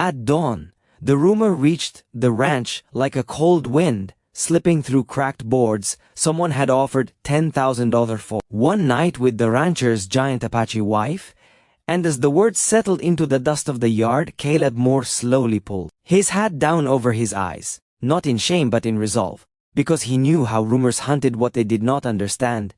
At dawn, the rumor reached the ranch like a cold wind, slipping through cracked boards. Someone had offered $10,000 for one night with the rancher's giant Apache wife, and as the word settled into the dust of the yard, Caleb more slowly pulled his hat down over his eyes, not in shame but in resolve, because he knew how rumors hunted what they did not understand,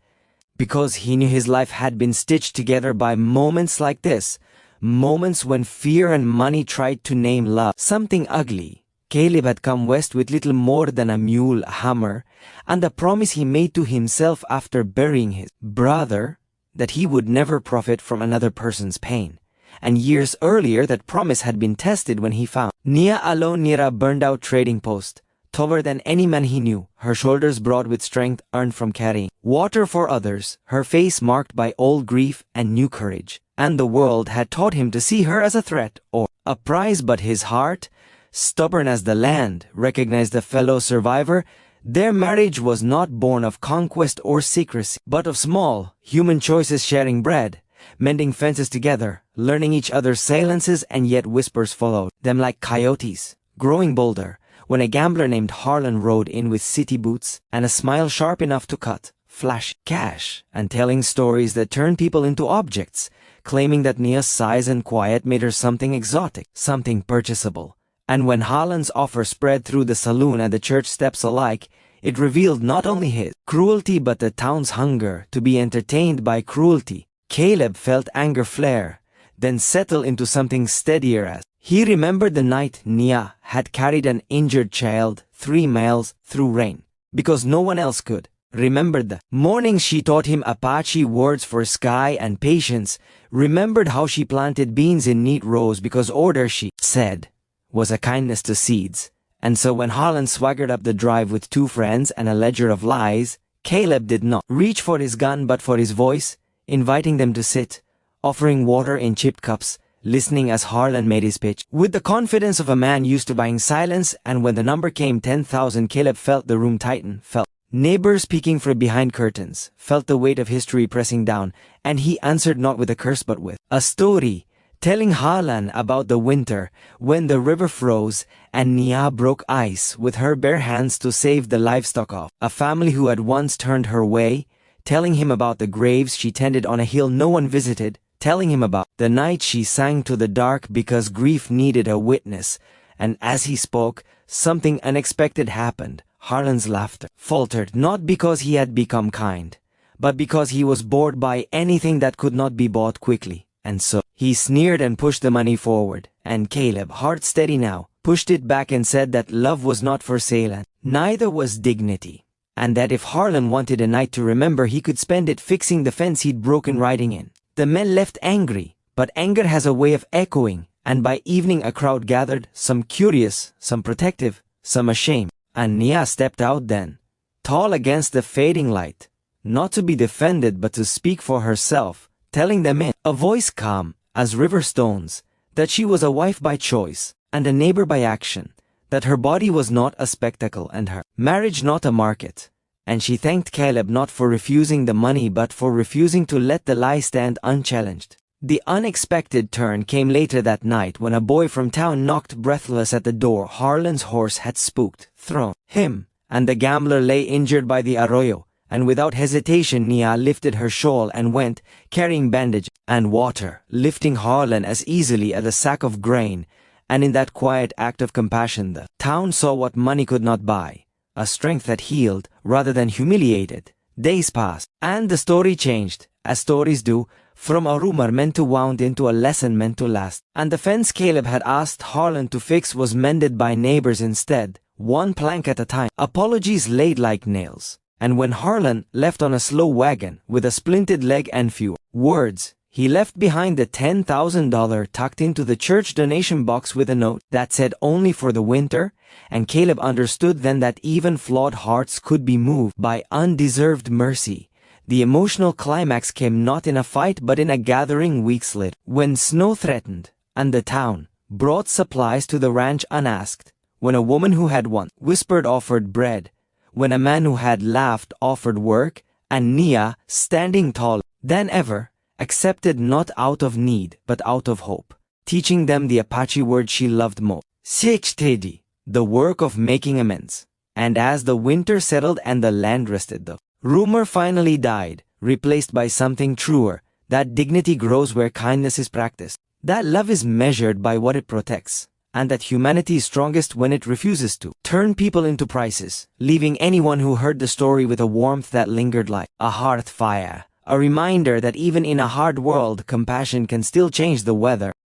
because he knew his life had been stitched together by moments like this, moments when fear and money tried to name love something ugly. Caleb had come west with little more than a mule, a hammer, and a promise he made to himself after burying his brother that he would never profit from another person's pain. And years earlier that promise had been tested when he found Nia alone near a burned-out trading post, taller than any man he knew, her shoulders broad with strength earned from carrying water for others, her face marked by old grief and new courage. And the world had taught him to see her as a threat or a prize, but his heart, stubborn as the land, recognized a fellow survivor. Their marriage was not born of conquest or secrecy, but of small, human choices, sharing bread, mending fences together, learning each other's silences, and yet whispers followed them like coyotes, growing bolder, when a gambler named Harlan rode in with city boots and a smile sharp enough to cut, flash cash, and telling stories that turned people into objects, claiming that Nia's size and quiet made her something exotic, something purchasable. And when Harlan's offer spread through the saloon and the church steps alike, it revealed not only his cruelty but the town's hunger to be entertained by cruelty. Caleb felt anger flare, then settle into something steadier as he remembered the night Nia had carried an injured child 3 miles through rain, because no one else could. Remembered the morning she taught him Apache words for sky and patience. Remembered how she planted beans in neat rows because order, she said, was a kindness to seeds. And so when Harlan swaggered up the drive with 2 friends and a ledger of lies, Caleb did not reach for his gun but for his voice, inviting them to sit, offering water in chipped cups, listening as Harlan made his pitch with the confidence of a man used to buying silence. And when the number came 10,000, Caleb felt the room tighten, felt neighbors peeking from behind curtains, felt the weight of history pressing down, and he answered not with a curse but with a story, telling Harlan about the winter when the river froze and Nia broke ice with her bare hands to save the livestock of a family who had once turned her way, telling him about the graves she tended on a hill no one visited, telling him about the night she sang to the dark because grief needed a witness. And as he spoke, something unexpected happened. Harlan's laughter faltered, not because he had become kind, but because he was bored by anything that could not be bought quickly. And so he sneered and pushed the money forward, and Caleb, heart steady now, pushed it back and said that love was not for sale and neither was dignity, and that if Harlan wanted a night to remember he could spend it fixing the fence he'd broken riding in. The men left angry, but anger has a way of echoing, and by evening a crowd gathered, some curious, some protective, some ashamed. And Nia stepped out then, tall against the fading light, not to be defended but to speak for herself, telling them in a voice calm as river stones that she was a wife by choice and a neighbor by action, that her body was not a spectacle and her marriage not a market. And she thanked Caleb not for refusing the money but for refusing to let the lie stand unchallenged. The unexpected turn came later that night when a boy from town knocked breathless at the door. Harlan's horse had spooked, thrown him, and the gambler lay injured by the arroyo, and without hesitation Nia lifted her shawl and went, carrying bandage and water, lifting Harlan as easily as a sack of grain. And in that quiet act of compassion the town saw what money could not buy, a strength that healed rather than humiliated. Days passed, and the story changed, as stories do, from a rumor meant to wound into a lesson meant to last. And the fence Caleb had asked Harlan to fix was mended by neighbors instead, one plank at a time, apologies laid like nails. And when Harlan left on a slow wagon with a splinted leg and few words, he left behind the $10,000 tucked into the church donation box with a note that said only for the winter, and Caleb understood then that even flawed hearts could be moved by undeserved mercy. The emotional climax came not in a fight but in a gathering weeks later, when snow threatened, and the town brought supplies to the ranch unasked, when a woman who had once whispered offered bread, when a man who had laughed offered work, and Nia, standing taller than ever, accepted not out of need but out of hope. teaching them the Apache word she loved most. Sixtedi, the work of making amends. And as the winter settled and the land rested, the rumor finally died, replaced by something truer, that dignity grows where kindness is practiced, that love is measured by what it protects, and that humanity is strongest when it refuses to turn people into prices, leaving anyone who heard the story with a warmth that lingered like a hearth fire, a reminder that even in a hard world, compassion can still change the weather.